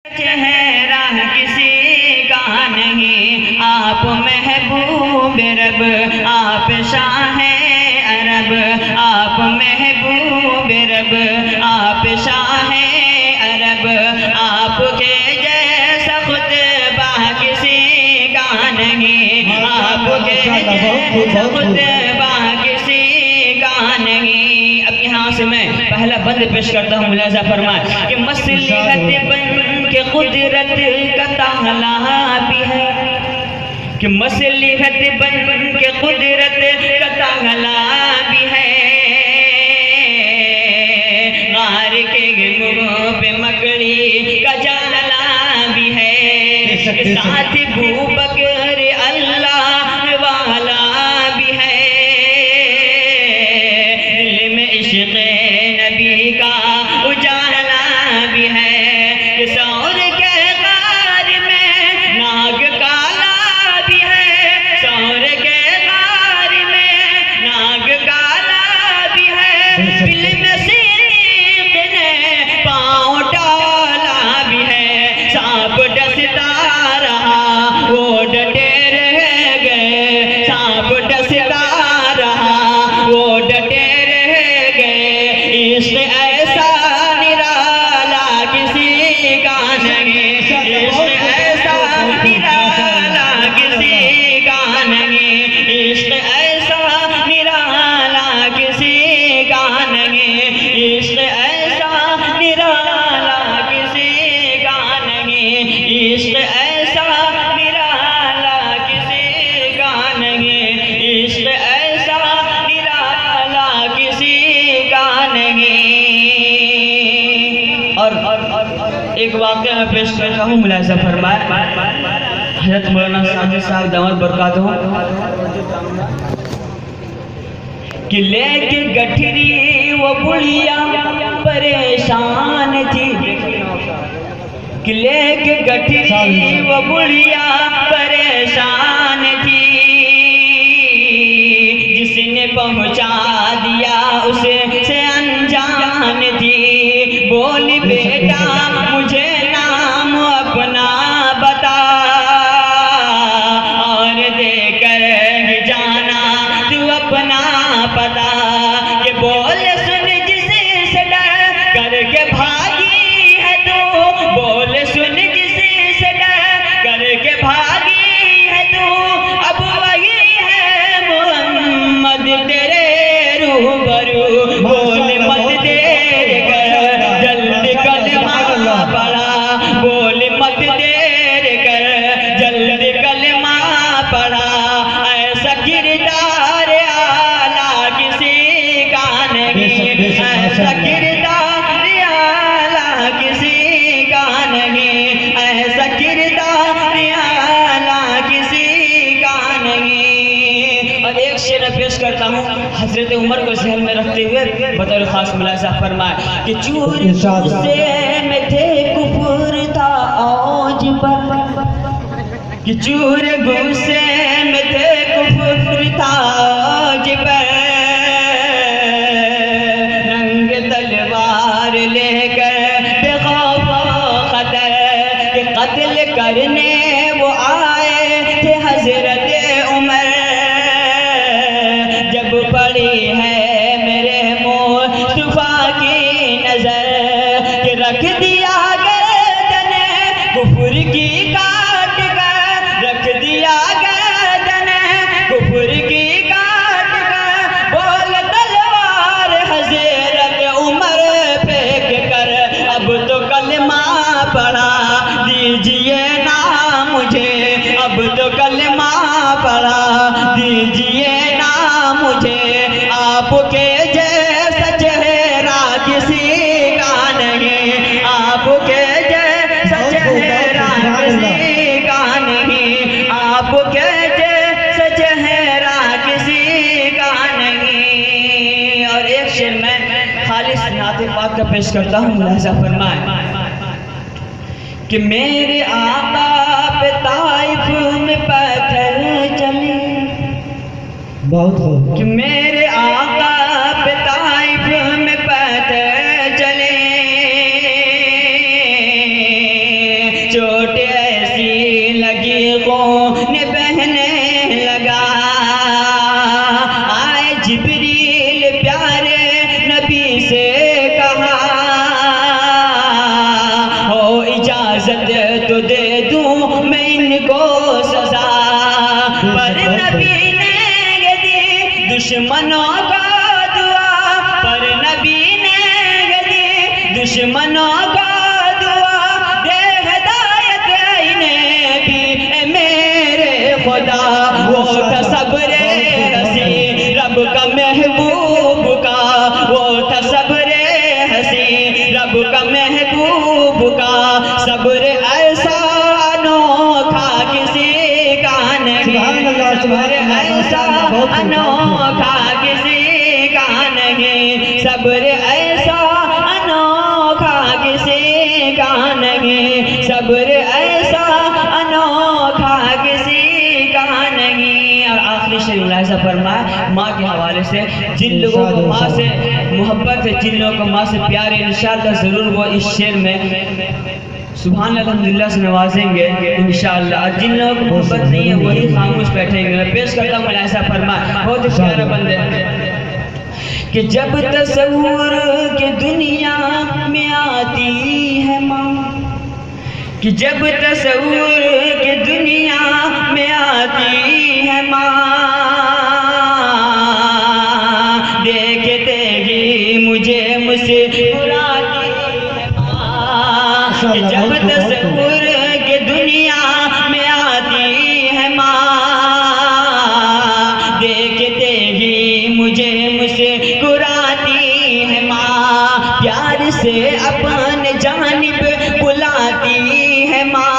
चेहरा किसी का नहीं, आप महबूब रब, आप शाह अरब, आप महबूब रब, आप शाह अरब, आपके जैसा खुतबा किसी का नहीं, आपके जैसा खुतबा किसी का नहीं। अब यहाँ से मैं पहला बंद पेश करता हूँ, मुलाजा फरमाए कि मसलिहत बन के कुदरत का ताला भी है, कि मसलिहत बन के कुदरत का ताला भी है, गार के मुंह पे मकड़ी का जाला भी है, साथ बू बकर अल्लाह वाला भी है, दिल में इश्क़ नबी का उजाला भी है, सौर के गार में नाग काला भी है, सौर के गार में नाग काला भी है, बिल में सिद्दीक़ ने पाँव डाला भी है, सांप डसता रहा वो डटे रह गए, सांप डसता रहा वो डटे रह गए, इश्क़ ऐसा निराला किसी का नहीं, इश्क़ ऐसा निराला किसी का नहीं, इश्क़ ऐसा निराला किसी का नहीं, इश्क़ ऐसा निराला किसी का नहीं, इश्क़ ऐसा निराला किसी का नहीं, इश्क़ ऐसा निराला किसी का नहीं। और एक वाक़या मैं पेश कर रहा हूँ, मुलाज़ा फरमाए। हज़रत मौलाना साजिद साहब दामद बरकातहू कि लेके गठरी वो बुढ़िया परेशान थी, कि लेके गठरी वो बुढ़िया परेशान थी, जिसने पहुँचा दिया उसे से अनजान थी, बोली बेटा मुझे नाम अपना बता, और देकर जाना तू अपना पता, ये बोल सुन जिसे से डर करके भागी है तू, बोल सुन जिसे से डर करके भागी है तू, अब वही है मोहम्मद तेरे रूबरू, बोल मत देर कर जल्दी कलमा पढ़ा, बोल मत देर कर जल्दी कलमा पढ़ा, ऐसा किरदार आला किसी का नहीं, ऐसा किरदार आला किसी का नहीं, ऐसा किरदार आला किसी का नहीं। और एक शेर पेश करता हूँ, हजरत उमर को ज़हन में रखते हुए बतौर खास मुलाज़ा फरमाए कि चूर गुस्से में थे कुफर था औज पर, कि चूर गुस्से में थे कुफर था औज पर, रंग तलवार लेकर बेखौफ खतर के कत्ल करने वो आए थे हजरत उमर, जब पड़ी है मेरे मुस्तफा की नजर, कि रख दिया गर्दन कुफर की काट कर, रख दिया गर्दन कुफर की काट कर, बोल तलवार हजरत उमर फेंक कर, अब तो कलमा पढ़ा दीजिए ना मुझे, अब तो कलमा पढ़ा दीजिए ना मुझे, आपके जैसा चेहरा किसी का नहीं, आपके जैसा चेहरा किसी का नहीं, आपके जैसा चेहरा किसी का नहीं। और एक शेर मैं खालिस नाते पाक का पेश करता हूँ, मुलाज़ा फरमाए कि मेरे आका पे ताइफ में पत्थर चले, बहुत हो कि मेरे आका पे ताइफ में पत्थर चले, चोट ऐसी लगी खून बहने लगा। आए जिब्रील प्यारे नबी से कहा, हो इजाजत तो दे दूं मैं इनको सजा। पर नबी ने दी दुश्मनों का दुआ, पर नबी ने दी दुश्मनों का दुआ। दे हिदायत इन्हें भी मेरे खुदा। वो था सब्र हसी रब का महबूब का, वो था सब्र हसी रब का महबूब का। सब्र ऐसा अनोखा किसी का नहीं, सब्र ऐसा अनोखा किसी का नहीं, सब्र ऐसा अनोखा किसी का नहीं, सब्र ऐसा अनोखा किसी का नहीं। और आखिरी शेर ऐसा फरमाया माँ के हवाले से, जिन लोगों को माँ से मोहब्बत है, जिन लोगों को माँ से प्यार है, इंशाअल्लाह ज़रूर वो इस शेर में सुभान अल्हम्दुलिल्लाह से नवाजेंगे इंशाअल्लाह। जिन लोगों को मोहब्बत नहीं है वही खामोश बैठेंगे। मैं पेश करता हूँ ऐसा फरमाया, बहुत ही प्यारा बंदे कि जब तस्वुर के दुनिया में आती है माँ, कि जब तस्वुर के दुनिया में आती है माँ, देखते ही मुझे मुस्कुराती है माँ। कि जब तस्वुर के दुनिया में आती है माँ, देखते ही मुझे मुस्कुराती है माँ। प्यार से अपने जानिब बुलाती है माँ,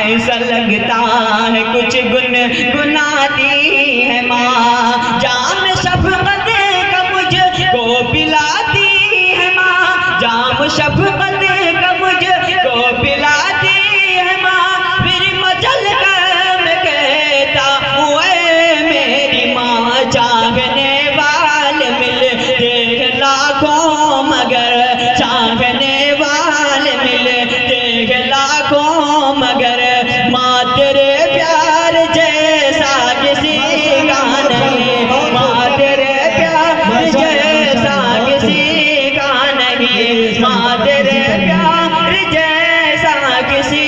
ऐसा लगता है कुछ गुनगुनाती है माँ। जाम शफ़क़त का मुझको पिलाती है माँ, जाम शफ़क़त का मुझको पिलाती है माँ। फिर मचल कर मैं कहता हूँ ऐ मेरी माँ, चाहने वाले मिलते लाखों मगर, चाहने वाले मिलते लाखों मगर, माँ तेरे प्यार जैसा किसी का नहीं, माँ तेरे प्यार जैसा किसी का नहीं, माँ तेरे प्यार जैसा किसी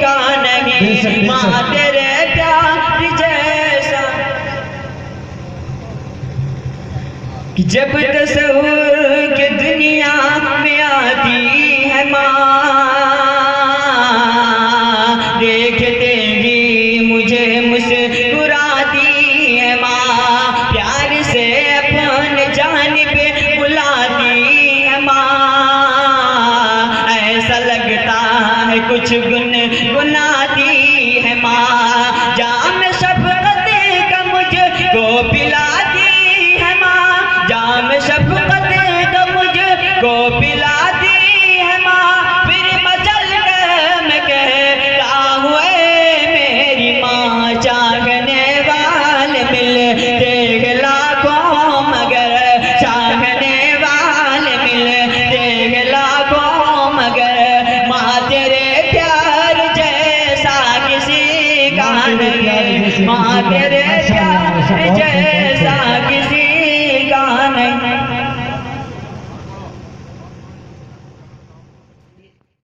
का नहीं, माँ तेरे प्यार जैसा। कि जब तस्वुर के दुनिया में आती है माँ, देखते ही मुझे मुस्कुराती है माँ। प्यार से अपने जानिब बुलाती है माँ, ऐसा लगता है कुछ गुनगुनाती है माँ। जाम शफ़क़त का मुझको पिलाती है माँ, जाम शफ़क़त का मुझको पिलाती है माँ। फिर मचल कर मैं कहता हूँ ऐ मेरी माँ, चाहने वाले मिलते लाखों मगर, चाहने वाले मिलते लाखों मगर, माँ तेरे प्यार जैसा किसी का नहीं, माँ तेरे प्यार जैसा